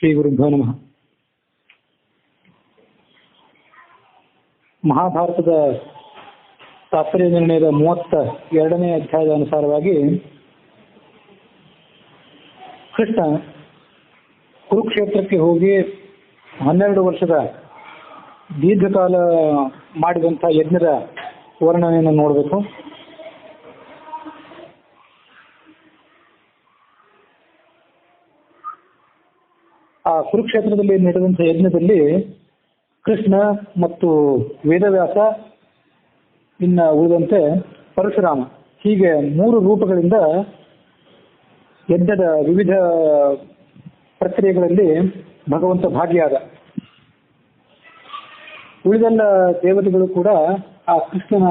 ಶ್ರೀ ಗುರುಭ್ಯೋ ನಮಃ. ಮಹಾಭಾರತದ ತಾತ್ಪರ್ಯ ನಿರ್ಣಯದ 32ನೇ ಅಧ್ಯಾಯದ ಅನುಸಾರವಾಗಿ ಕೃಷ್ಣ ಕುರುಕ್ಷೇತ್ರಕ್ಕೆ ಹೋಗಿ 12 ವರ್ಷದ ದೀರ್ಘಕಾಲ ಮಾಡಿದಂಥ ಯಜ್ಞದ ವರ್ಣನೆಯನ್ನು ನೋಡಬೇಕು. ಆ ಕುರುಕ್ಷೇತ್ರದಲ್ಲಿ ನಡೆದಂಥ ಯಜ್ಞದಲ್ಲಿ ಕೃಷ್ಣ ಮತ್ತು ವೇದವ್ಯಾಸ, ಇನ್ನು ಉಳಿದಂತೆ ಪರಶುರಾಮ, ಹೀಗೆ 3 ರೂಪಗಳಿಂದ ಯಜ್ಞದ ವಿವಿಧ ಪ್ರಕ್ರಿಯೆಗಳಲ್ಲಿ ಭಗವಂತ ಭಾಗಿಯಾದ. ಉಳಿದೆಲ್ಲ ದೇವತೆಗಳು ಕೂಡ ಆ ಕೃಷ್ಣನ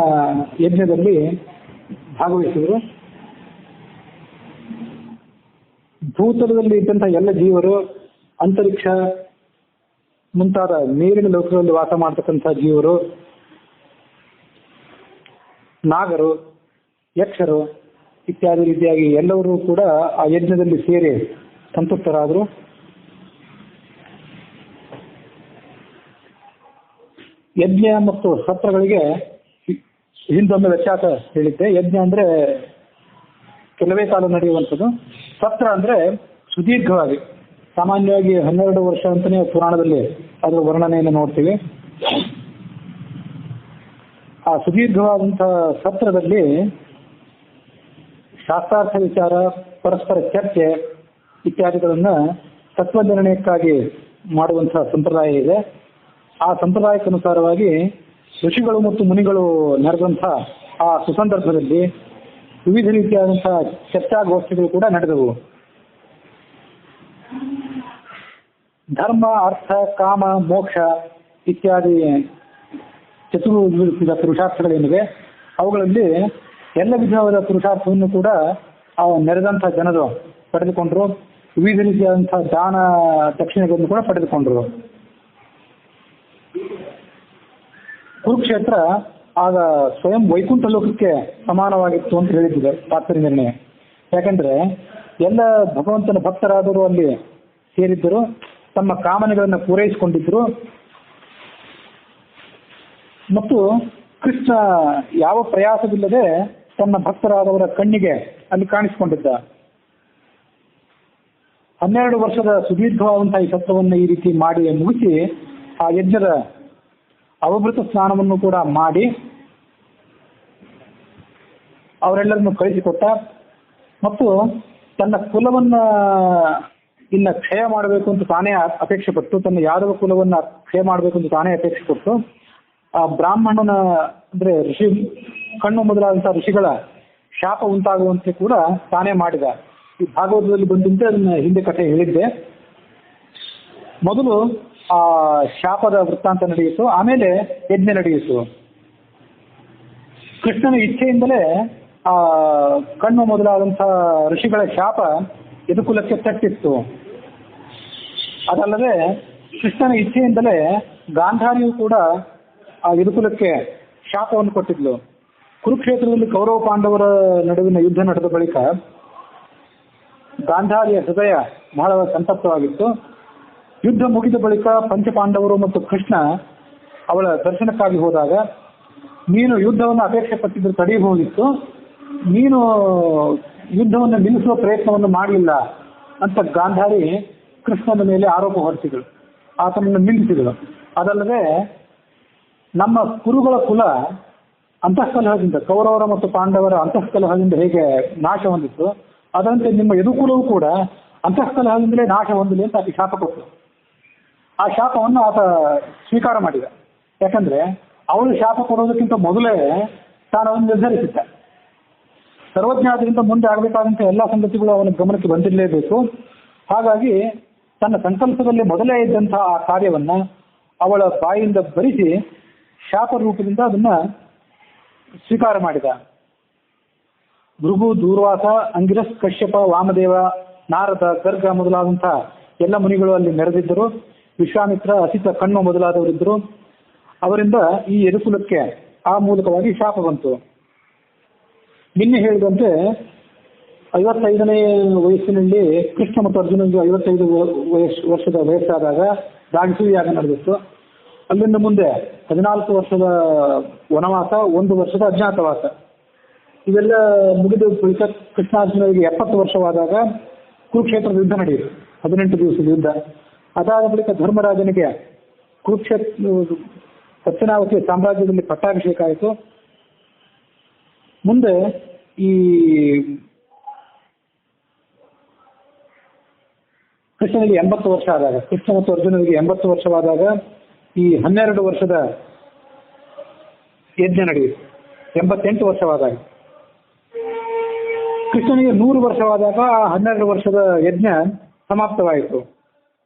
ಯಜ್ಞದಲ್ಲಿ ಭಾಗವಹಿಸಿದರು. ಭೂತಲದಲ್ಲಿ ಇದ್ದಂಥ ಎಲ್ಲ ಜೀವರು, ಅಂತರಿಕ್ಷ ಮುಂತಾದ ನೀರಿನ ಲೋಕಗಳಲ್ಲಿ ವಾಸ ಮಾಡತಕ್ಕಂಥ ಜೀವರು, ನಾಗರು, ಯಕ್ಷರು ಇತ್ಯಾದಿ ರೀತಿಯಾಗಿ ಎಲ್ಲರೂ ಕೂಡ ಆ ಯಜ್ಞದಲ್ಲಿ ಸೇರಿ ಸಂತೃಪ್ತರಾದರು. ಯಜ್ಞ ಮತ್ತು ಸತ್ರಗಳಿಗೆ ಹಿಂದೊಂದು ವ್ಯತ್ಯಾಸ ಹೇಳಿದ್ದೆ. ಯಜ್ಞ ಅಂದ್ರೆ ಕೆಲವೇ ಕಾಲ ನಡೆಯುವಂಥದ್ದು, ಸತ್ರ ಅಂದ್ರೆ ಸುದೀರ್ಘವಾಗಿ, ಸಾಮಾನ್ಯವಾಗಿ 12 ವರ್ಷ ಅಂತಾನೆ ಪುರಾಣದಲ್ಲಿ ಅದರ ವರ್ಣನೆಯನ್ನು ನೋಡ್ತೀವಿ. ಆ ಸುದೀರ್ಘವಾದಂತಹ ಸತ್ರದಲ್ಲಿ ಶಾಸ್ತ್ರಾರ್ಥ ವಿಚಾರ, ಪರಸ್ಪರ ಚರ್ಚೆ ಇತ್ಯಾದಿಗಳನ್ನ ತತ್ವನಿರ್ಣಯಕ್ಕಾಗಿ ಮಾಡುವಂತಹ ಸಂಪ್ರದಾಯ ಇದೆ. ಆ ಸಂಪ್ರದಾಯಕ್ಕನುಸಾರವಾಗಿ ಋಷಿಗಳು ಮತ್ತು ಮುನಿಗಳು ನಡೆದಂಥ ಆ ಸುಸಂದರ್ಭದಲ್ಲಿ ವಿವಿಧ ರೀತಿಯಾದಂತಹ ಚರ್ಚಾಗೋಷ್ಠಿಗಳು ಕೂಡ ನಡೆದವು. ಧರ್ಮ, ಅರ್ಥ, ಕಾಮ, ಮೋಕ್ಷ ಇತ್ಯಾದಿ ಚತುರ್ವಿಧ ಪುರುಷಾರ್ಥಗಳೇನಿವೆ ಅವುಗಳಲ್ಲಿ ಎಲ್ಲ ವಿಧವಾದ ಪುರುಷಾರ್ಥವನ್ನು ಕೂಡ ನೆರೆದಂಥ ಜನರು ಪಡೆದುಕೊಂಡ್ರು. ವಿವಿಧ ರೀತಿಯಾದಂತಹ ದಾನ ದಕ್ಷಿಣೆಗಳನ್ನು ಕೂಡ ಪಡೆದುಕೊಂಡ್ರು. ಕುರುಕ್ಷೇತ್ರ ಆಗ ಸ್ವಯಂ ವೈಕುಂಠ ಲೋಕಕ್ಕೆ ಸಮಾನವಾಗಿತ್ತು ಅಂತ ಹೇಳಿದ್ದಿದೆ ತಾತ್ಪರ್ಯ ನಿರ್ಣಯ. ಯಾಕಂದ್ರೆ ಎಲ್ಲ ಭಗವಂತನ ಭಕ್ತರಾದರೂ ಅಲ್ಲಿ ಸೇರಿದ್ದರು, ತಮ್ಮ ಕಾಮನೆಗಳನ್ನು ಪೂರೈಸಿಕೊಂಡಿದ್ರು. ಮತ್ತು ಕೃಷ್ಣ ಯಾವ ಪ್ರಯಾಸವಿಲ್ಲದೆ ತನ್ನ ಭಕ್ತರಾದವರ ಕಣ್ಣಿಗೆ ಅಲ್ಲಿ ಕಾಣಿಸಿಕೊಂಡಿದ್ದ. 12 ವರ್ಷದ ಸುದೀರ್ಘವಾದಂತಹ ಈ ಸತ್ರವನ್ನು ಈ ರೀತಿ ಮಾಡಿ ಮುಗಿಸಿ ಆ ಯಜ್ಞದ ಅವಭೃತ ಸ್ನಾನವನ್ನು ಕೂಡ ಮಾಡಿ ಅವರೆಲ್ಲರನ್ನು ಕಳಿಸಿಕೊಟ್ಟ. ಮತ್ತು ತನ್ನ ಕುಲವನ್ನ ಇನ್ನ ಕ್ಷಯ ಮಾಡಬೇಕು ಅಂತ ತಾನೇ ಅಪೇಕ್ಷೆ ಪಟ್ಟು, ತನ್ನ ಯಾದವ ಕುಲವನ್ನ ಕ್ಷಯ ಮಾಡಬೇಕು ಅಂತ ತಾನೇ ಅಪೇಕ್ಷೆ ಪಟ್ಟು ಆ ಬ್ರಾಹ್ಮಣನ ಅಂದ್ರೆ ಋಷಿ ಕಣ್ಣು ಮೊದಲಾದಂತಹ ಋಷಿಗಳ ಶಾಪ ಉಂಟಾಗುವಂತೆ ಕೂಡ ತಾನೇ ಮಾಡಿದ. ಈ ಭಾಗವತದಲ್ಲಿ ಬಂದಂತೆ ಅದನ್ನ ಹಿಂದೆ ಕಥೆ ಹೇಳಿದ್ದೆ. ಮೊದಲು ಆ ಶಾಪದ ವೃತ್ತಾಂತ ನಡೆಯಿತು, ಆಮೇಲೆ ಯಜ್ಞ ನಡೆಯಿತು. ಕೃಷ್ಣನ ಇಚ್ಛೆಯಿಂದಲೇ ಆ ಕಣ್ಣು ಮೊದಲಾದಂತಹ ಋಷಿಗಳ ಶಾಪ ಯದುಕುಲಕ್ಕೆ ತಟ್ಟಿತ್ತು. ಅದಲ್ಲದೆ ಕೃಷ್ಣನ ಇಚ್ಛೆಯಿಂದಲೇ ಗಾಂಧಾರಿಯು ಕೂಡ ಆ ಯದುಕುಲಕ್ಕೆ ಶಾಪವನ್ನು ಕೊಟ್ಟಿದ್ಲು. ಕುರುಕ್ಷೇತ್ರದಲ್ಲಿ ಕೌರವ ಪಾಂಡವರ ನಡುವಿನ ಯುದ್ಧ ನಡೆದ ಬಳಿಕ ಗಾಂಧಾರಿಯ ಹೃದಯ ಬಹಳ ಸಂತಪ್ತವಾಗಿತ್ತು. ಯುದ್ಧ ಮುಗಿದ ಬಳಿಕ ಪಂಚಪಾಂಡವರು ಮತ್ತು ಕೃಷ್ಣ ಅವಳ ದರ್ಶನಕ್ಕಾಗಿ ಹೋದಾಗ, ನೀನು ಯುದ್ಧವನ್ನು ಅಪೇಕ್ಷೆ ಪಟ್ಟಿದ್ದು ತಡೆಯಬಹುದಿತ್ತು, ನೀನು ಯುದ್ಧವನ್ನು ನಿಲ್ಲಿಸುವ ಪ್ರಯತ್ನವನ್ನು ಮಾಡಲಿಲ್ಲ ಅಂತ ಗಾಂಧಾರಿ ಕೃಷ್ಣನ ಮೇಲೆ ಆರೋಪ ಹೊರಿಸಿದಳು, ಆತನನ್ನು ನಿಲ್ಲಿಸಿದಳು. ಅದಲ್ಲದೆ ನಮ್ಮ ಕುರುಗಳ ಕುಲ ಅಂತಃಕಲಹದಿಂದ, ಕೌರವರ ಮತ್ತು ಪಾಂಡವರ ಅಂತಃಕಲಹದಿಂದ ಹೇಗೆ ನಾಶ ಹೊಂದಿತ್ತು, ಅದರಂತೆ ನಿಮ್ಮ ಯದುಕುಲವು ಕೂಡ ಅಂತಃಕಲಹದಿಂದಲೇ ನಾಶ ಹೊಂದಲಿ ಅಂತ ಆಕೆ ಶಾಪ ಕೊಟ್ಟರು. ಆ ಶಾಪವನ್ನು ಆತ ಸ್ವೀಕಾರ ಮಾಡಿದ. ಯಾಕಂದ್ರೆ ಅವಳು ಶಾಪ ಕೊಡೋದಕ್ಕಿಂತ ಮೊದಲೇ ತಾನು ಅವನು ನಿರ್ಧರಿಸಿದ್ದ. ಸರ್ವಜ್ಞಾತರಿಂದ ಮುಂದೆ ಆಗಬೇಕಾದಂಥ ಎಲ್ಲ ಸಂಗತಿಗಳು ಅವನ ಗಮನಕ್ಕೆ ಬಂದಿರಲೇಬೇಕು. ಹಾಗಾಗಿ ತನ್ನ ಸಂಕಲ್ಪದಲ್ಲಿ ಮೊದಲೇ ಇದ್ದಂತಹ ಆ ಕಾರ್ಯವನ್ನ ಅವಳ ಬಾಯಿಂದ ಬರಿಸಿ ಶಾಪ ರೂಪದಿಂದ ಅದನ್ನ ಸ್ವೀಕಾರ ಮಾಡಿದ. ಭೃಗು, ದೂರ್ವಾಸ, ಅಂಗಿರಸ್, ಕಶ್ಯಪ, ವಾಮದೇವ, ನಾರದ, ಗರ್ಗ ಮೊದಲಾದಂತಹ ಎಲ್ಲ ಮುನಿಗಳು ಅಲ್ಲಿ ನೆರೆದಿದ್ದರು. ವಿಶ್ವಾಮಿತ್ರ, ಅಸಿತ, ಕಣ್ವ ಮೊದಲಾದವರಿದ್ದರು. ಅವರಿಂದ ಈ ಯದುಕುಲಕ್ಕೆ ಆ ಮೂಲಕವಾಗಿ ಶಾಪ ಬಂತು. ನಿನ್ನೆ ಹೇಳಿದಂತೆ 55ನೇ ವಯಸ್ಸಿನಲ್ಲಿ ಕೃಷ್ಣ ಮತ್ತು ಅರ್ಜುನನಿಗೆ 55 ವರ್ಷದ ವಯಸ್ಸಾದಾಗ ರಾಜಸೂಯ ಯಾಗ ನಡೆದಿತ್ತು. ಅಲ್ಲಿಂದ ಮುಂದೆ 14 ವರ್ಷದ ವನವಾಸ, 1 ವರ್ಷದ ಅಜ್ಞಾತವಾಸ, ಇವೆಲ್ಲ ಮುಗಿದ ಬಳಿಕ ಕೃಷ್ಣಾರ್ಜುನರಿಗೆ 70 ವರ್ಷವಾದಾಗ ಕುರುಕ್ಷೇತ್ರದ ಯುದ್ಧ ನಡೆಯಿತು, 18 ದಿವಸದ ಯುದ್ಧ. ಅದಾದ ಬಳಿಕ ಧರ್ಮರಾಜನಿಗೆ ಹಸ್ತಿನಾವತಿ ಸಾಮ್ರಾಜ್ಯದಲ್ಲಿ ಪಟ್ಟಾಭಿಷೇಕ ಆಯಿತು. ಮುಂದೆ ಈ ಕೃಷ್ಣನಿಗೆ 80 ವರ್ಷ ಆದಾಗ, ಕೃಷ್ಣ ಮತ್ತು ಅರ್ಜುನನಿಗೆ 80 ವರ್ಷವಾದಾಗ ಈ 12 ವರ್ಷದ ಯಜ್ಞ ನಡೆಯಿತು. 88 ವರ್ಷವಾದಾಗ ಕೃಷ್ಣನಿಗೆ 100 ವರ್ಷವಾದಾಗ ಆ 12 ವರ್ಷದ ಯಜ್ಞ ಸಮಾಪ್ತವಾಯಿತು.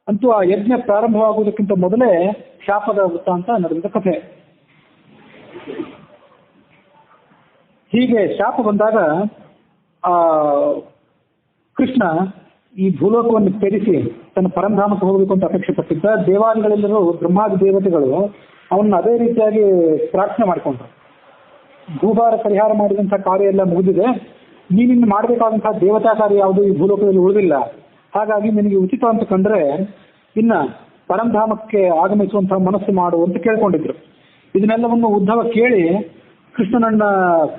ಅಂತೂ ಆ ಯಜ್ಞ ಪ್ರಾರಂಭವಾಗುವುದಕ್ಕಿಂತ ಮೊದಲೇ ಶಾಪದ ವೃತ್ತಾಂತ ನಡೆದ ಕಥೆ. ಹೀಗೆ ಶಾಪ ಬಂದಾಗ ಆ ಕೃಷ್ಣ ಈ ಭೂಲೋಕವನ್ನು ತ್ಯಜಿಸಿ ತನ್ನ ಪರಂಧಾಮಕ್ಕೆ ಹೋಗಬೇಕು ಅಂತ ಅಪೇಕ್ಷೆ ಪಟ್ಟಿದ್ದ. ದೇವಾದಿಗಳೆಲ್ಲರೂ, ಬ್ರಹ್ಮಾದಿ ದೇವತೆಗಳು ಅವನ್ನ ಅದೇ ರೀತಿಯಾಗಿ ಪ್ರಾರ್ಥನೆ ಮಾಡಿಕೊಂಡ್ರು. ಭೂಭಾರ ಪರಿಹಾರ ಮಾಡಿದಂತಹ ಕಾರ್ಯ ಎಲ್ಲ ಮುಗಿದಿದೆ, ನೀನಿನ್ನು ಮಾಡಬೇಕಾದಂತಹ ದೇವತಾ ಕಾರ್ಯ ಯಾವುದು ಈ ಭೂಲೋಕದಲ್ಲಿ ಉಳಿದಿಲ್ಲ, ಹಾಗಾಗಿ ನಿನಗೆ ಉಚಿತ ಅಂತ ಕಂಡ್ರೆ ಇನ್ನ ಪರಂಧಾಮಕ್ಕೆ ಆಗಮಿಸುವಂತಹ ಮನಸ್ಸು ಮಾಡು ಅಂತ ಕೇಳ್ಕೊಂಡಿದ್ರು. ಇದನ್ನೆಲ್ಲವನ್ನು ಉದ್ಧವ ಕೇಳಿ ಕೃಷ್ಣನನ್ನ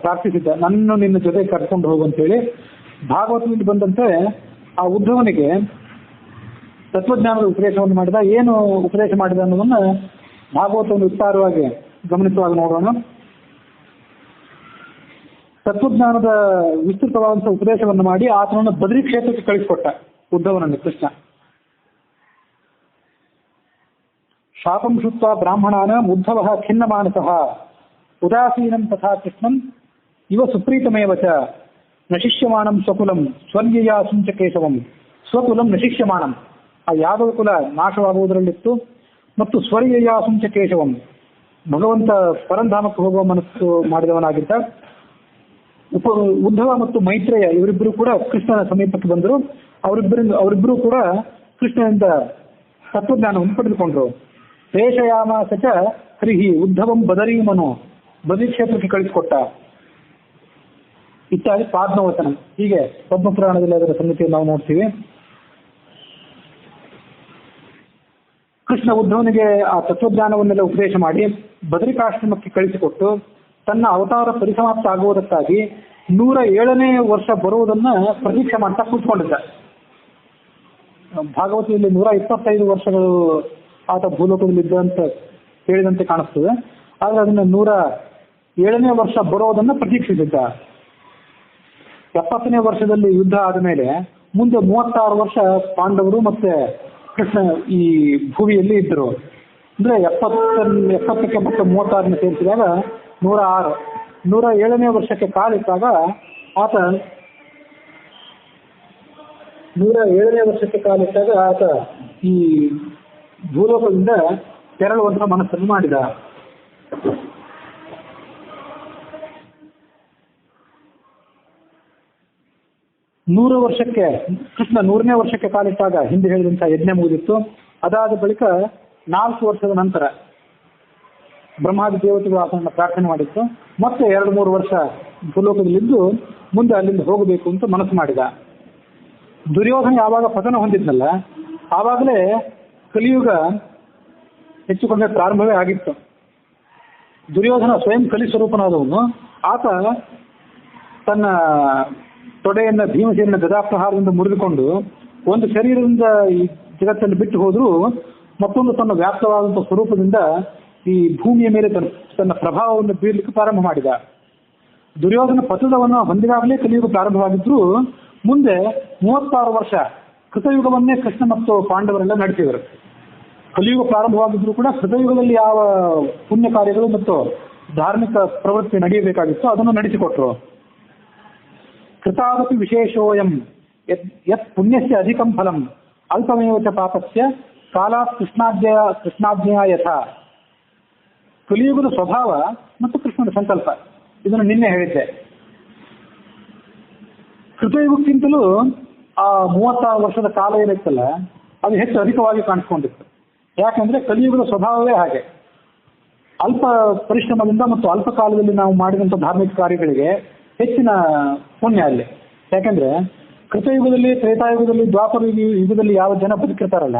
ಪ್ರಾರ್ಥಿಸಿದ್ದ, ನನ್ನನ್ನು ನಿನ್ನ ಜೊತೆ ಕರ್ಕೊಂಡು ಹೋಗುವಂತೇಳಿ. ಭಾಗವತದಲ್ಲಿ ಬಂದಂತೆ ಆ ಉದ್ಧವನಿಗೆ ತತ್ವಜ್ಞಾನದ ಉಪದೇಶವನ್ನು ಮಾಡಿದ. ಏನು ಉಪದೇಶ ಮಾಡಿದ ಅನ್ನೋದನ್ನ ಭಾಗವತವನ್ನು ವಿಸ್ತಾರವಾಗಿ ಗಮನಿಸುವಾಗ ನೋಡೋಣ. ತತ್ವಜ್ಞಾನದ ವಿಸ್ತೃತವಾದಂತಹ ಉಪದೇಶವನ್ನು ಮಾಡಿ ಆತನನ್ನು ಬದರಿ ಕ್ಷೇತ್ರಕ್ಕೆ ಕಳಿಸಿಕೊಟ್ಟ ಉದ್ಧವನನ್ನು ಕೃಷ್ಣ. ಶಾಪಂ ಶುತ್ವ ಬ್ರಾಹ್ಮಣಾನ ಉದ್ಧವ ಖಿನ್ನ ಮಾನಸಃ ಉದಾಸೀನಂ ತಥಾ ಕೃಷ್ಣಂ ಇವ ಸುಪ್ರೀತಮೇವ ಚ ನಶಿಷ್ಯಮಾಣಂ ಸ್ವಕುಲಂ ಸ್ವರ್ಯಯಾ ಸುಂಚ ಕೇಶವಂ. ಸ್ವಕುಲಂ ನಶಿಷ್ಯಮಾಣಂ, ಆ ಯಾದವ ಕುಲ ನಾಶವಾಗುವುದರಲ್ಲಿತ್ತು, ಮತ್ತು ಸ್ವರ್ಯಯಾ ಸುಂಚ ಕೇಶವಂ, ಭಗವಂತ ಪರಂಧಾಮಕ್ಕೆ ಹೋಗುವ ಮನಸ್ಸು ಮಾಡಿದವನಾಗಿದ್ದ. ಉದ್ಧವ ಮತ್ತು ಮೈತ್ರೇಯ ಇವರಿಬ್ಬರು ಕೂಡ ಕೃಷ್ಣನ ಸಮೀಪಕ್ಕೆ ಬಂದರು. ಅವರಿಬ್ಬರು ಕೂಡ ಕೃಷ್ಣನಿಂದ ತತ್ವಜ್ಞಾನವನ್ನು ಪಡೆದುಕೊಂಡ್ರು. ಪ್ರೇಷಯಾಮಾಸ ಚ ಹರಿಹಿ ಉದ್ಧವಂ ಬದರೀಮನು, ಬದರಿ ಕ್ಷೇತ್ರಕ್ಕೆ ಕಳಿಸಿಕೊಟ್ಟ ಇತ್ಯಾದಿ ಪಾದ್ಮವಚನ. ಹೀಗೆ ಪದ್ಮಪುರಾಣದಲ್ಲಿ ಅದರ ಸಂಗತಿಯನ್ನು ನಾವು ನೋಡ್ತೀವಿ. ಕೃಷ್ಣ ಉದ್ಧವನಿಗೆ ಆ ತತ್ವಜ್ಞಾನವನ್ನೆಲ್ಲ ಉಪದೇಶ ಮಾಡಿ ಬದರಿಕಾಶ್ರಮಕ್ಕೆ ಕಳಿಸಿಕೊಟ್ಟು ತನ್ನ ಅವತಾರ ಪರಿಸಮಾಪ್ತ ಆಗುವುದಕ್ಕಾಗಿ 107ನೇ ವರ್ಷ ಬರುವುದನ್ನ ಪ್ರತೀಕ್ಷೆ ಮಾಡ್ತಾ ಕೂತ್ಕೊಂಡಿದ್ದ. ಭಾಗವತದಲ್ಲಿ 125 ವರ್ಷಗಳು ಆತ ಭೂಲೋಕದಲ್ಲಿ ಇದ್ದ ಅಂತ ಹೇಳಿದಂತೆ ಕಾಣಿಸ್ತದೆ. ಆದ್ರೆ ಅದನ್ನ 107ನೇ ವರ್ಷ ಬರೋದನ್ನ ಪ್ರತೀಕ್ಷಿಸಿದ್ದ. 70ನೇ ವರ್ಷದಲ್ಲಿ ಯುದ್ಧ ಆದ ಮೇಲೆ ಮುಂದೆ 36 ವರ್ಷ ಪಾಂಡವರು ಮತ್ತೆ ಕೃಷ್ಣ ಈ ಭೂಮಿಯಲ್ಲಿ ಇದ್ದರು. ಅಂದ್ರೆ 70ಕ್ಕೆ ಮತ್ತೆ 36ನೇ ಸೇರಿಸಿದಾಗ 106. 107ನೇ ವರ್ಷಕ್ಕೆ ಕಾಲಿಟ್ಟಾಗ ಆತ 107ನೇ ವರ್ಷಕ್ಕೆ ಕಾಲಿಟ್ಟಾಗ ಆತ ಈ ಭೂಲೋಕದಿಂದ ತೆರಳುವಂತಹ ಮನಸ್ಸನ್ನು ಮಾಡಿದ. ಕೃಷ್ಣ 100ನೇ ವರ್ಷಕ್ಕೆ ಕಾಲಿಟ್ಟಾಗ ಹಿಂದೆ ಹೇಳಿದಂತಹ ಯಜ್ಞ ಮುಗಿದಿತ್ತು. ಅದಾದ ಬಳಿಕ 4 ವರ್ಷದ ನಂತರ ಬ್ರಹ್ಮಾದಿ ದೇವತೆಗಳು ಆತನನ್ನು ಪ್ರಾರ್ಥನೆ ಮಾಡಿತ್ತು. ಮತ್ತೆ 2-3 ವರ್ಷ ಭೂಲೋಕದಲ್ಲಿದ್ದು ಮುಂದೆ ಅಲ್ಲಿಂದ ಹೋಗಬೇಕು ಅಂತ ಮನಸ್ಸು ಮಾಡಿದ. ದುರ್ಯೋಧನ ಯಾವಾಗ ಪತನ ಹೊಂದಿದ್ನಲ್ಲ, ಆವಾಗಲೇ ಕಲಿಯುಗ ಹೆಚ್ಚುಕೊಂಡ ಪ್ರಾರಂಭವೇ ಆಗಿತ್ತು. ದುರ್ಯೋಧನ ಸ್ವಯಂ ಕಲಿ ಸ್ವರೂಪನಾದವನು. ಆತ ತನ್ನ ತೊಡೆಯನ್ನ ಭೀಮಸೇನ ಗದಾಪ್ರಹಾರದಿಂದ ಮುರಿದುಕೊಂಡು ಒಂದು ಶರೀರದಿಂದ ಈ ಜಗತ್ತನ್ನು ಬಿಟ್ಟು ಹೋದ್ರೂ ಮತ್ತೊಂದು ತನ್ನ ವ್ಯಾಪ್ತವಾದಂತಹ ಸ್ವರೂಪದಿಂದ ಈ ಭೂಮಿಯ ಮೇಲೆ ತನ್ನ ಪ್ರಭಾವವನ್ನು ಬೀರಲಿಕ್ಕೆ ಪ್ರಾರಂಭ ಮಾಡಿದ. ದುರ್ಯೋಧನ ಪತನವನ್ನು ಹೊಂದಿದಾಗಲೇ ಕಲಿಯುಗ ಪ್ರಾರಂಭವಾಗಿದ್ರು. ಮುಂದೆ 36 ವರ್ಷ ಕೃತಯುಗವನ್ನೇ ಕೃಷ್ಣ ಮತ್ತು ಪಾಂಡವರೆಲ್ಲ ನಡೆಸಿದರು. ಕಲಿಯುಗ ಪ್ರಾರಂಭವಾಗಿದ್ರು ಕೂಡ ಕೃತಯುಗದಲ್ಲಿ ಯಾವ ಪುಣ್ಯ ಕಾರ್ಯಗಳು ಮತ್ತು ಧಾರ್ಮಿಕ ಪ್ರವೃತ್ತಿ ನಡೆಯಬೇಕಾಗಿತ್ತು ಅದನ್ನು ನಡೆಸಿಕೊಟ್ರು. ಕೃತಾದಪಿ ವಿಶೇಷೋಯಂ ಯತ್ ಪುಣ್ಯಸ್ಯ ಅಧಿಕಂ ಫಲಂ ಅಲ್ಪಮೇವ ಚ ಪಾಪಸ್ಯ ಕಾಲಾತ್ ಕೃಷ್ಣಾಜ್ಞೆಯ ಯಥಾ. ಕಲಿಯುಗದ ಸ್ವಭಾವ ಮತ್ತು ಕೃಷ್ಣನ ಸಂಕಲ್ಪ, ಇದನ್ನು ನಿನ್ನೆ ಹೇಳಿದ್ದೆ. ಕೃತಯುಗಕ್ಕಿಂತಲೂ ಆ 36 ವರ್ಷದ ಕಾಲ ಏನಿತ್ತಲ್ಲ ಅದು ಹೆಚ್ಚು ಅಧಿಕವಾಗಿ ಕಾಣಿಸ್ಕೊಂಡಿತ್ತು. ಯಾಕಂದ್ರೆ ಕಲಿಯುಗದ ಸ್ವಭಾವವೇ ಹಾಗೆ. ಅಲ್ಪ ಪರಿಶ್ರಮದಿಂದ ಮತ್ತು ಅಲ್ಪ ಕಾಲದಲ್ಲಿ ನಾವು ಮಾಡಿದಂಥ ಧಾರ್ಮಿಕ ಕಾರ್ಯಗಳಿಗೆ ಹೆಚ್ಚಿನ ಪುಣ್ಯ ಅಲ್ಲಿ. ಯಾಕಂದ್ರೆ ಕೃತಯುಗದಲ್ಲಿ, ತ್ರೇತಾಯುಗದಲ್ಲಿ, ದ್ವಾಪರ ಯುಗದಲ್ಲಿ ಯಾವ ಜನ ಬದುಕಿರ್ತಾರಲ್ಲ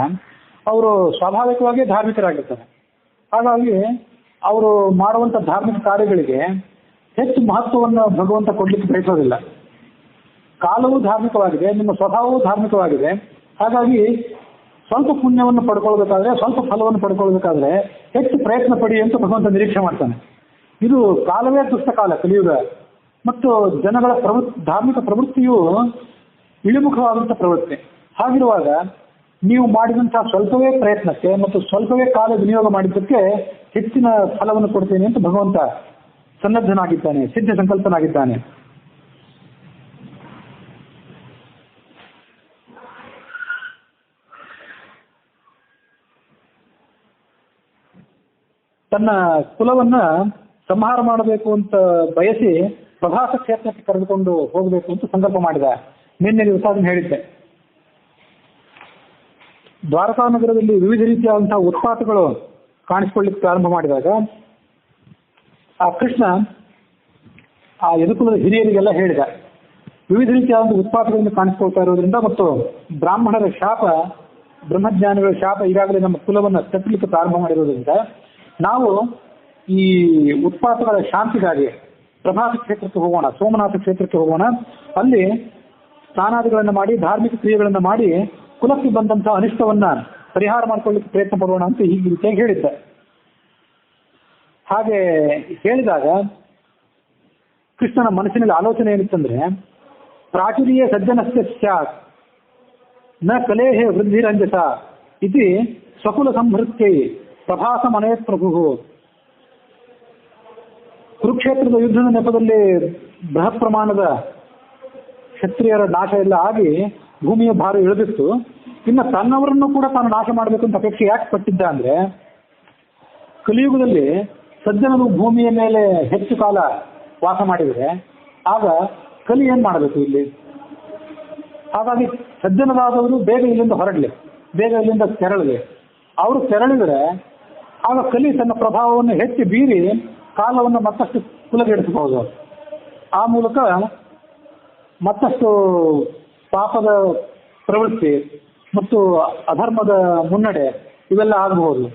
ಅವರು ಸ್ವಾಭಾವಿಕವಾಗಿ ಧಾರ್ಮಿಕರಾಗಿರ್ತಾರೆ. ಹಾಗಾಗಿ ಅವರು ಮಾಡುವಂಥ ಧಾರ್ಮಿಕ ಕಾರ್ಯಗಳಿಗೆ ಹೆಚ್ಚು ಮಹತ್ವವನ್ನು ಭಗವಂತ ಕೊಡ್ಲಿಕ್ಕೆ ಬಯಸೋದಿಲ್ಲ. ಕಾಲವೂ ಧಾರ್ಮಿಕವಾಗಿದೆ, ನಿಮ್ಮ ಸ್ವಭಾವವೂ ಧಾರ್ಮಿಕವಾಗಿದೆ. ಹಾಗಾಗಿ ಸ್ವಲ್ಪ ಪುಣ್ಯವನ್ನು ಪಡ್ಕೊಳ್ಬೇಕಾದ್ರೆ, ಸ್ವಲ್ಪ ಫಲವನ್ನು ಪಡ್ಕೊಳ್ಬೇಕಾದ್ರೆ ಹೆಚ್ಚು ಪ್ರಯತ್ನ ಪಡಿ ಅಂತ ಭಗವಂತ ನಿರೀಕ್ಷೆ ಮಾಡ್ತಾನೆ. ಇದು ಕಾಲವೇ ದುಷ್ಟ ಕಾಲ, ಕಲಿಯುಗ. ಮತ್ತು ಜನಗಳ ಧಾರ್ಮಿಕ ಪ್ರವೃತ್ತಿಯು ಇಳಿಮುಖವಾದಂಥ ಪ್ರವೃತ್ತಿ. ಹಾಗಿರುವಾಗ ನೀವು ಮಾಡಿದಂತಹ ಸ್ವಲ್ಪವೇ ಪ್ರಯತ್ನಕ್ಕೆ ಮತ್ತು ಸ್ವಲ್ಪವೇ ಕಾಲ ವಿನಿಯೋಗ ಮಾಡಿದ್ದಕ್ಕೆ ಹೆಚ್ಚಿನ ಫಲವನ್ನು ಕೊಡ್ತೇನೆ ಅಂತ ಭಗವಂತ ಸನ್ನದ್ಧನಾಗಿದ್ದಾನೆ, ಸಿದ್ಧ ಸಂಕಲ್ಪನಾಗಿದ್ದಾನೆ. ತನ್ನ ಕುಲವನ್ನ ಸಂಹಾರ ಮಾಡಬೇಕು ಅಂತ ಬಯಸಿ ಪ್ರಭಾಸ ಕ್ಷೇತ್ರಕ್ಕೆ ಕರೆದುಕೊಂಡು ಹೋಗಬೇಕು ಅಂತ ಸಂಕಲ್ಪ ಮಾಡಿದ. ನಿನ್ನೆ ದಿವಸ ಅದನ್ನು ಹೇಳಿದ್ದೆ. ದ್ವಾರಕಾ ನಗರದಲ್ಲಿ ವಿವಿಧ ರೀತಿಯಾದಂತಹ ಉತ್ಪಾತಗಳು ಕಾಣಿಸಿಕೊಳ್ಳಿಕ್ಕೆ ಪ್ರಾರಂಭ ಮಾಡಿದಾಗ ಆ ಕೃಷ್ಣ ಆ ಯದುಕುಲದ ಹಿರಿಯರಿಗೆಲ್ಲ ಹೇಳಿದ, ವಿವಿಧ ರೀತಿಯಾದ ಉತ್ಪಾತಗಳನ್ನು ಕಾಣಿಸ್ಕೊಳ್ತಾ ಇರೋದ್ರಿಂದ ಮತ್ತು ಬ್ರಾಹ್ಮಣರ ಶಾಪ, ಬ್ರಹ್ಮಜ್ಞಾನಿಗಳ ಶಾಪ ಈಗಾಗಲೇ ನಮ್ಮ ಕುಲವನ್ನು ತಟ್ಟಲಿಕ್ಕೆ ಪ್ರಾರಂಭ ಮಾಡಿರೋದ್ರಿಂದ ನಾವು ಈ ಉತ್ಪಾತಗಳ ಶಾಂತಿಗಾಗಿ ಪ್ರಭಾಸ ಕ್ಷೇತ್ರಕ್ಕೆ ಹೋಗೋಣ, ಸೋಮನಾಥ ಕ್ಷೇತ್ರಕ್ಕೆ ಹೋಗೋಣ. ಅಲ್ಲಿ ಸ್ನಾನಾದಿಗಳನ್ನು ಮಾಡಿ, ಧಾರ್ಮಿಕ ಕ್ರಿಯೆಗಳನ್ನು ಮಾಡಿ ಕುಲಕ್ಕೆ ಬಂದಂತಹ ಅನಿಷ್ಟವನ್ನ ಪರಿಹಾರ ಮಾಡ್ಕೊಳ್ಳಿಕ್ಕೆ ಪ್ರಯತ್ನ ಪಡೋಣ ಅಂತ ಈ ರೀತಿಯಾಗಿ ಹೇಳಿದ್ದೆ. ಹಾಗೆ ಹೇಳಿದಾಗ ಕೃಷ್ಣನ ಮನಸ್ಸಿನಲ್ಲಿ ಆಲೋಚನೆ ಏನಿತ್ತಂದ್ರೆ, ಪ್ರಾಚುರ್ಯ ಸಜ್ಜನಸ್ಯ ಸ್ಯಾತ್ ನ ಕಲೇಹೆ ವೃದ್ಧಿರಂಜಸ ಇತಿ ಸ್ವಕುಲ ಸಂಹೃತ್ಯೈ ಪ್ರಭಾಸ ಮನೆಯ ಪ್ರಭು. ಕುರುಕ್ಷೇತ್ರದ ಯುದ್ಧದ ನೆಪದಲ್ಲಿ ಬೃಹತ್ ಪ್ರಮಾಣದ ಕ್ಷತ್ರಿಯರ ನಾಶ ಎಲ್ಲ ಆಗಿ ಭೂಮಿಯ ಭಾರ ಇಳಿದಿತ್ತು. ಇನ್ನು ತನ್ನವರನ್ನು ಕೂಡ ತಾನು ನಾಶ ಮಾಡಬೇಕು ಅಂತ ಅಪೇಕ್ಷೆ ಯಾಕೆ ಪಟ್ಟಿದ್ದ ಅಂದ್ರೆ, ಕಲಿಯುಗದಲ್ಲಿ ಸಜ್ಜನರು ಭೂಮಿಯ ಮೇಲೆ ಹೆಚ್ಚು ಕಾಲ ವಾಸ ಮಾಡಿದರೆ ಆಗ ಕಲಿ ಏನ್ ಮಾಡಬೇಕು ಇಲ್ಲಿ? ಹಾಗಾಗಿ ಸಜ್ಜನರಾದವರು ಬೇಗ ಇಲ್ಲಿಂದ ಹೊರಡಲಿ, ಬೇಗ ಇಲ್ಲಿಂದ ತೆರಳಲಿ. ಅವರು ತೆರಳಿದರೆ ಆಗ ಕಲಿ ತನ್ನ ಪ್ರಭಾವವನ್ನು ಹೆಚ್ಚು ಬೀರಿ ಕಾಲವನ್ನು ಮತ್ತಷ್ಟು ಕುಲಗೆಡಿಸಬಹುದು. ಆ ಮೂಲಕ ಮತ್ತಷ್ಟು ಪಾಪದ ಪ್ರವೃತ್ತಿ ಮತ್ತು ಅಧರ್ಮದ ಮುನ್ನಡೆ ಇವೆಲ್ಲ ಆಗಬಹುದು,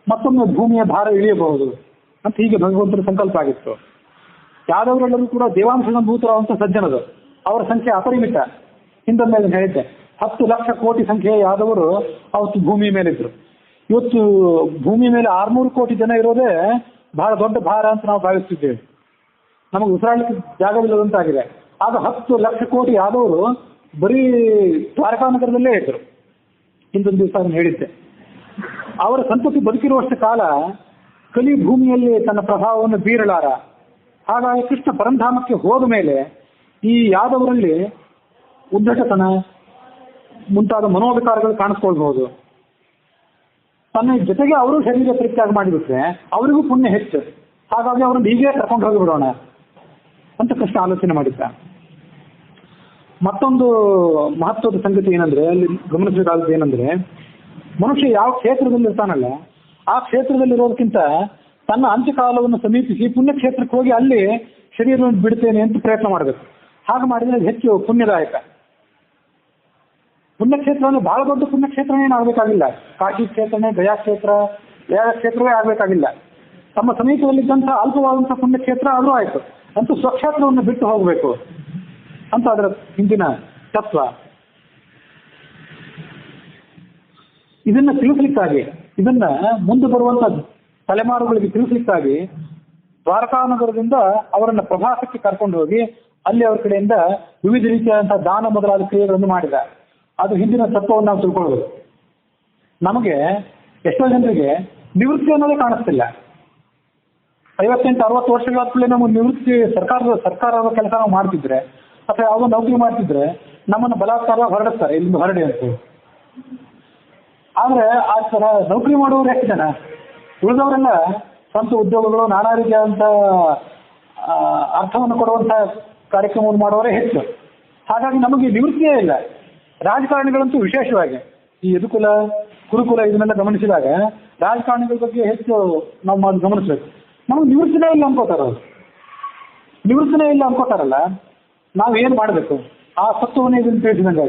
ಮತ್ತೊಮ್ಮೆ ಭೂಮಿಯ ಭಾರ ಇಳಿಯಬಹುದು ಅಂತ ಹೀಗೆ ಭಗವಂತನ ಸಂಕಲ್ಪ ಆಗಿತ್ತು. ಯಾದವರೆಲ್ಲರೂ ಕೂಡ ದೇವಾಂಶ ಸಂಭೂತರಾದಂಥ ಸಜ್ಜನರು, ಅವರ ಸಂಖ್ಯೆ ಅಪರಿಮಿತ. ಹಿಂದೊಮ್ಮೆ ಹೇಳಿದ್ದೆ, 10 ಲಕ್ಷ ಕೋಟಿ ಸಂಖ್ಯೆಯ ಯಾದವರು ಅವತ್ತು ಭೂಮಿ ಮೇಲಿದ್ರು. ಇವತ್ತು ಭೂಮಿ ಮೇಲೆ 600 ಕೋಟಿ ಜನ ಇರೋದೇ ಬಹಳ ದೊಡ್ಡ ಭಾರ ಅಂತ ನಾವು ಭಾವಿಸ್ತಿದ್ದೇವೆ. ನಮಗೆ ಉಸಿರಾಡಲಿಕ್ಕೆ ಜಾಗವಿಲ್ಲದಂತಾಗಿದೆ. ಆಗ 10 ಲಕ್ಷ ಕೋಟಿ ಯಾದವರು ಬರೀ ದ್ವಾರಕಾ ನಗರದಲ್ಲೇ ಇದ್ರು. ಹಿಂದೊಂದು ದಿವಸ ಅದನ್ನು ಹೇಳಿದ್ದೆ. ಅವರ ಸಂತತಿ ಬದುಕಿರುವಷ್ಟು ಕಾಲ ಕಲಿ ಭೂಮಿಯಲ್ಲಿ ತನ್ನ ಪ್ರಭಾವವನ್ನು ಬೀರಲಾರ. ಹಾಗಾಗಿ ಕೃಷ್ಣ ಪರಂಧಾಮಕ್ಕೆ ಹೋದ ಮೇಲೆ ಈ ಯಾದವರಲ್ಲಿ ಉದ್ದಟತನ ಮುಂತಾದ ಮನೋವಿಕಾರಗಳು ಕಾಣಿಸ್ಕೊಳ್ಬಹುದು. ತನ್ನ ಜೊತೆಗೆ ಅವರು ಶರೀರ ಪರಿತ್ಯಾಗ ಮಾಡಿಬಿಟ್ರೆ ಅವರಿಗೂ ಪುಣ್ಯ ಹೆಚ್ಚು. ಹಾಗಾಗಿ ಅವರನ್ನು ಹೀಗೆ ಕರ್ಕೊಂಡು ಹೋಗಿಬಿಡೋಣ ಅಂತ ಕೃಷ್ಣ ಆಲೋಚನೆ ಮಾಡಿದ್ದ. ಮತ್ತೊಂದು ಮಹತ್ವದ ಸಂಗತಿ ಏನಂದ್ರೆ, ಅಲ್ಲಿ ಗಮನಿಸಬೇಕಾದದ್ದು ಏನಂದ್ರೆ, ಮನುಷ್ಯ ಯಾವ ಕ್ಷೇತ್ರದಲ್ಲಿ ಇರ್ತಾನಲ್ಲ ಆ ಕ್ಷೇತ್ರದಲ್ಲಿರೋದಕ್ಕಿಂತ ತನ್ನ ಅಂತ್ಯಕಾಲವನ್ನು ಸಮೀಪಿಸಿ ಪುಣ್ಯಕ್ಷೇತ್ರಕ್ಕೆ ಹೋಗಿ ಅಲ್ಲಿ ಶರೀರವನ್ನು ಬಿಡ್ತೇನೆ ಅಂತ ಪ್ರಯತ್ನ ಮಾಡಬೇಕು. ಹಾಗೆ ಮಾಡಿದ್ರೆ ಹೆಚ್ಚು ಪುಣ್ಯದಾಯಕ. ಪುಣ್ಯಕ್ಷೇತ್ರ ಅಂದ್ರೆ ಬಹಳ ದೊಡ್ಡ ಪುಣ್ಯಕ್ಷೇತ್ರನೇ ಆಗಬೇಕಾಗಿಲ್ಲ. ಕಾಶಿ ಕ್ಷೇತ್ರನೇ, ಗಯಾ ಕ್ಷೇತ್ರ, ಯಾವ ಕ್ಷೇತ್ರವೇ ಆಗಬೇಕಾಗಿಲ್ಲ. ತಮ್ಮ ಸಮೀಪದಲ್ಲಿದ್ದಂತಹ ಅಲ್ಪವಾದಂತಹ ಪುಣ್ಯಕ್ಷೇತ್ರ ಆದರೂ ಆಯ್ತು, ಅಂತೂ ಸ್ವಕ್ಷೇತ್ರವನ್ನು ಬಿಟ್ಟು ಹೋಗಬೇಕು ಅಂತ ಅದರ ಹಿಂದಿನ ತತ್ವ. ಇದನ್ನ ತಿಳಿಸ್ಲಿಕ್ಕಾಗಿ, ಇದನ್ನ ಮುಂದೆ ಬರುವಂತ ತಲೆಮಾರುಗಳಿಗೆ ತಿಳಿಸ್ಲಿಕ್ಕಾಗಿ ದ್ವಾರಕಾನಗರದಿಂದ ಅವರನ್ನ ಪ್ರಭಾಸಕ್ಕೆ ಕರ್ಕೊಂಡು ಹೋಗಿ ಅಲ್ಲಿ ಅವರ ಕಡೆಯಿಂದ ವಿವಿಧ ರೀತಿಯಾದಂತಹ ದಾನ ಮೊದಲಾದ ಕ್ರಿಯೆಗಳನ್ನು ಮಾಡಿದ. ಅದು ಹಿಂದಿನ ತತ್ವವನ್ನು ನಾವು ತಿಳ್ಕೊಳ್ಬೇಕು. ನಮಗೆ ಎಷ್ಟೋ ಜನರಿಗೆ ನಿವೃತ್ತಿ ಅನ್ನೋದೇ ಕಾಣಿಸ್ತಿಲ್ಲ. 58-60 ವರ್ಷಗಳಾದ್ಮೇಲೆ ನಾವು ನಿವೃತ್ತಿ ಸರ್ಕಾರದ ಕೆಲಸ ನಾವು ಮಾಡ್ತಿದ್ರೆ ಅಥವಾ ಯಾವುದೋ ನೌಕರಿ ಮಾಡ್ತಿದ್ರೆ ನಮ್ಮನ್ನು ಬಲಾತ್ಕಾರ ಹೊರಡಿಸ್ತಾರೆ, ಇಲ್ಲಿಂದ ಹೊರಡಿ ಅಂತ. ಆದ್ರೆ ಆ ಥರ ನೌಕರಿ ಮಾಡುವವರು ಎಷ್ಟು ಜನ? ಉಳಿದವರೆಲ್ಲ ಸ್ವಂತ ಉದ್ಯೋಗಗಳು, ನಾನಾ ರೀತಿಯಾದಂಥ ಅರ್ಥವನ್ನು ಕೊಡುವಂಥ ಕಾರ್ಯಕ್ರಮವನ್ನು ಮಾಡುವವರೇ ಹೆಚ್ಚು. ಹಾಗಾಗಿ ನಮಗೆ ನಿವೃತ್ತಿಯೇ ಇಲ್ಲ. ರಾಜಕಾರಣಿಗಳಂತೂ ವಿಶೇಷವಾಗಿ ಈ ಯದುಕುಲ, ಕುರುಕುಲ ಇದನ್ನೆಲ್ಲ ಗಮನಿಸಿದಾಗ ರಾಜಕಾರಣಿಗಳ ಬಗ್ಗೆ ಹೆಚ್ಚು ನಾವು ಗಮನಿಸ್ಬೇಕು. ನಮಗೆ ನಿವೃತ್ತಿನೇ ಇಲ್ಲ ಅನ್ಕೋತಾರ. ನಿವೃತ್ತಿನೇ ಇಲ್ಲ ಅನ್ಕೋತಾರಲ್ಲ, ನಾವೇನು ಮಾಡಬೇಕು? ಆ ತತ್ವವನ್ನೇ ಇದನ್ನು ತಿಳಿಸಿದಂಗೆ.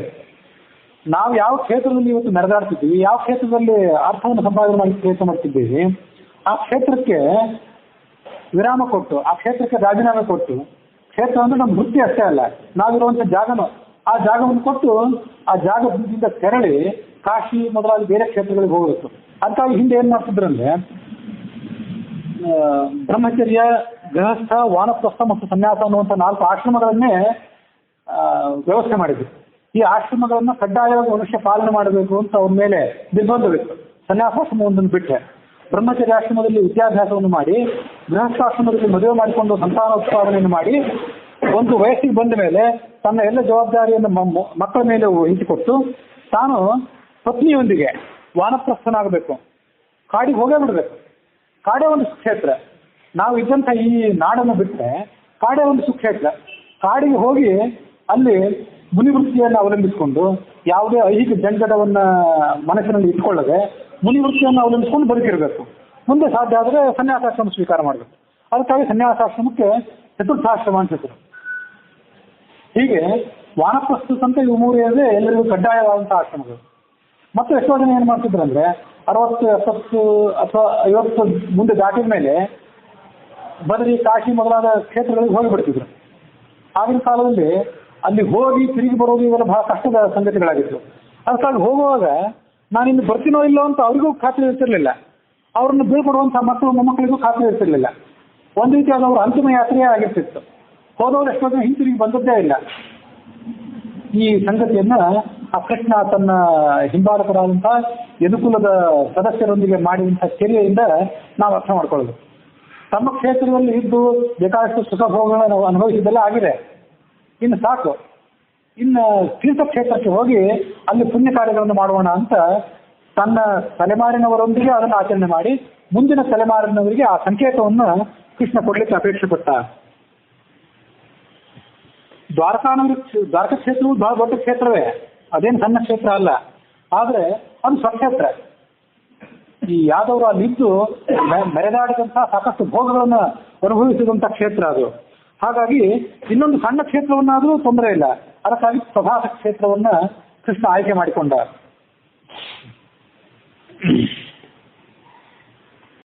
ನಾವು ಯಾವ ಕ್ಷೇತ್ರದಲ್ಲಿ ಇವತ್ತು ಮೆರೆದಾಡ್ತಿದ್ದೀವಿ, ಯಾವ ಕ್ಷೇತ್ರದಲ್ಲಿ ಅರ್ಥವನ್ನು ಸಂಪಾದನೆ ಮಾಡಿ ಪ್ರಯತ್ನ ಮಾಡ್ತಿದ್ದೀವಿ, ಆ ಕ್ಷೇತ್ರಕ್ಕೆ ವಿರಾಮ ಕೊಟ್ಟು, ಆ ಕ್ಷೇತ್ರಕ್ಕೆ ರಾಜೀನಾಮೆ ಕೊಟ್ಟು, ಕ್ಷೇತ್ರ ಅಂದ್ರೆ ನಮ್ಮ ವೃತ್ತಿ ಅಷ್ಟೇ ಅಲ್ಲ, ನಾವಿರುವಂಥ ಜಾಗನೂ, ಆ ಜಾಗವನ್ನು ಕೊಟ್ಟು ಆ ಜಾಗದಿಂದ ತೆರಳಿ ಕಾಶಿ ಮೊದಲಾದ ಬೇರೆ ಕ್ಷೇತ್ರಗಳಿಗೆ ಹೋಗಬೇಕು. ಅದಕ್ಕಾಗಿ ಹಿಂದೆ ಏನ್ ಮಾಡ್ತಿದ್ರಂದ್ರೆ ಬ್ರಹ್ಮಚರ್ಯ, ಗೃಹಸ್ಥ, ವಾನಪ್ರಸ್ಥ ಮತ್ತು ಸನ್ಯಾಸ ಅನ್ನುವಂಥ 4 ಆಶ್ರಮಗಳನ್ನೇ ವ್ಯವಸ್ಥೆ ಮಾಡಿದ್ರು. ಈ ಆಶ್ರಮಗಳನ್ನ ಕಡ್ಡಾಯವಾಗಿ ಮನುಷ್ಯ ಪಾಲನೆ ಮಾಡಬೇಕು ಅಂತ ಅವ್ರ ಮೇಲೆ ನಿರ್ಬಂಧವಿತ್ತು. ಸನ್ಯಾಸಾಶ್ರಮವೊಂದನ್ನು ಬಿಟ್ಟರೆ ಬ್ರಹ್ಮಚರ್ಯಾಶ್ರಮದಲ್ಲಿ ವಿದ್ಯಾಭ್ಯಾಸವನ್ನು ಮಾಡಿ, ಗೃಹಸ್ಥಾಶ್ರಮದಲ್ಲಿ ಮದುವೆ ಮಾಡಿಕೊಂಡು ಸಂತಾನ ಉತ್ಪಾದನೆಯನ್ನು ಮಾಡಿ, ಒಂದು ವಯಸ್ಸಿಗೆ ಬಂದ ಮೇಲೆ ತನ್ನ ಎಲ್ಲ ಜವಾಬ್ದಾರಿಯನ್ನು ಮಕ್ಕಳ ಮೇಲೆ ವಹಿಸಿಕೊಟ್ಟು ತಾನು ಪತ್ನಿಯೊಂದಿಗೆ ವಾನಪ್ರಸ್ಥನಾಗಬೇಕು, ಕಾಡಿಗೆ ಹೋಗೇ ಬಿಡಬೇಕು. ಕಾಡೇ ಒಂದು ಸುಕ್ಷೇತ್ರ. ನಾವು ಇದ್ದಂಥ ಈ ನಾಡನ್ನು ಬಿಟ್ಟರೆ ಕಾಡೇ ಒಂದು ಸುಕ್ಷೇತ್ರ. ಕಾಡಿಗೆ ಹೋಗಿ ಅಲ್ಲಿ ಮುನಿವೃತ್ತಿಯನ್ನು ಅವಲಂಬಿಸಿಕೊಂಡು, ಯಾವುದೇ ಐಹಿಕ ಜಂಜಡವನ್ನು ಮನಸ್ಸಿನಲ್ಲಿ ಇಟ್ಕೊಳ್ಳದೆ ಮುನಿವೃತ್ತಿಯನ್ನು ಅವಲಂಬಿಸಿಕೊಂಡು ಬದುಕಿರಬೇಕು. ಮುಂದೆ ಸಾಧ್ಯ ಆದರೆ ಸನ್ಯಾಸಾಶ್ರಮ ಸ್ವೀಕಾರ ಮಾಡಬೇಕು. ಅದಕ್ಕಾಗಿ ಸನ್ಯಾಸಾಶ್ರಮಕ್ಕೆ ಚತುರ್ಥಾಶ್ರಮ ಅಂತ ಹೆಸರು. ಹೀಗೆ ವಾನಪ್ರಸ್ಥ ಅಂತ ಇವು 3 ಏನಿದೆ ಎಲ್ಲರಿಗೂ ಕಡ್ಡಾಯವಾದಂಥ ಆಶ್ರಮಗಳು. ಮತ್ತೆ ಎಷ್ಟೋ ಜನ ಏನು ಮಾಡ್ತಿದ್ರು ಅಂದರೆ 60, 70 ಅಥವಾ 50 ಮುಂದೆ ದಾಟಿದ ಮೇಲೆ ಬದರಿ, ಕಾಶಿ ಮೊದಲಾದ ಕ್ಷೇತ್ರಗಳಿಗೆ ಹೋಗಿಬಿಡ್ತಿದ್ರು. ಆಗಿನ ಕಾಲದಲ್ಲಿ ಅಲ್ಲಿ ಹೋಗಿ ತಿರುಗಿ ಬರೋದು ಇವೆಲ್ಲ ಬಹಳ ಕಷ್ಟದ ಸಂಗತಿಗಳಾಗಿತ್ತು. ಅದಕ್ಕಾಗಿ ಹೋಗುವಾಗ ನಾನಿನ್ನು ಬರ್ತೀನೋ ಇಲ್ಲೋ ಅಂತ ಅವರಿಗೂ ಖಾತ್ರಿ ಇರ್ತಿರ್ಲಿಲ್ಲ, ಅವ್ರನ್ನ ಬೀಳ್ಕೊಡುವಂಥ ಮಕ್ಕಳು ಮೊಮ್ಮಕ್ಕಳಿಗೂ ಖಾತ್ರಿ ಇರ್ತಿರ್ಲಿಲ್ಲ. ಒಂದು ರೀತಿಯಾದ ಅವ್ರ ಅಂತಿಮ ಯಾತ್ರೆಯೇ ಆಗಿರ್ತಿತ್ತು. ಹೋದವರು ಎಷ್ಟೋ ಜನ ಹಿಂತಿರುಗಿ ಬಂದದ್ದೇ ಇಲ್ಲ. ಈ ಸಂಗತಿಯನ್ನ ಆ ಕೃಷ್ಣ ತನ್ನ ಹಿಂಬಾಲಕರಾದಂಥ ಯದುಕುಲದ ಸದಸ್ಯರೊಂದಿಗೆ ಮಾಡಿದಂಥ ಚರ್ಯೆಯಿಂದ ನಾವು ಅರ್ಥ ಮಾಡ್ಕೊಳ್ಳೋದು. ತಮ್ಮ ಕ್ಷೇತ್ರದಲ್ಲಿ ಇದ್ದು ಬೇಕಾದಷ್ಟು ಸುಖ ಭೋಗಗಳನ್ನು ನಾವು ಅನುಭವಿಸಿದ್ದೆಲ್ಲ ಆಗಿದೆ, ಇನ್ನು ಸಾಕು, ಇನ್ನು ತೀರ್ಥಕ್ಷೇತ್ರಕ್ಕೆ ಹೋಗಿ ಅಲ್ಲಿ ಪುಣ್ಯ ಕಾರ್ಯಗಳನ್ನು ಮಾಡೋಣ ಅಂತ ತನ್ನ ತಲೆಮಾರಿನವರೊಂದಿಗೆ ಅದನ್ನು ಆಚರಣೆ ಮಾಡಿ ಮುಂದಿನ ತಲೆಮಾರಿನವರಿಗೆ ಆ ಸಂಕೇತವನ್ನು ಕೃಷ್ಣ ಕೊಡ್ಲಿಕ್ಕೆ ಅಪೇಕ್ಷೆ ಪಟ್ಟ. ದ್ವಾರಕಾ ಕ್ಷೇತ್ರವು ಬಹಳ ದೊಡ್ಡ ಕ್ಷೇತ್ರವೇ, ಅದೇನು ಸಣ್ಣ ಕ್ಷೇತ್ರ ಅಲ್ಲ. ಆದರೆ ಅದು ಸ್ವಕ್ಷೇತ್ರ. ಈ ಯಾದವರು ಅಲ್ಲಿದ್ದು ಮೆರೆದಾಡಿದಂಥ ಸಾಕಷ್ಟು ಭೋಗಗಳನ್ನು ಅನುಭವಿಸಿದಂಥ ಕ್ಷೇತ್ರ ಅದು. ಹಾಗಾಗಿ ಇನ್ನೊಂದು ಸಣ್ಣ ಕ್ಷೇತ್ರವನ್ನಾದರೂ ತೊಂದರೆ ಇಲ್ಲ. ಅದಕ್ಕಾಗಿ ಪ್ರಭಾಸ ಕ್ಷೇತ್ರವನ್ನ ಕೃಷ್ಣ ಆಯ್ಕೆ ಮಾಡಿಕೊಂಡ.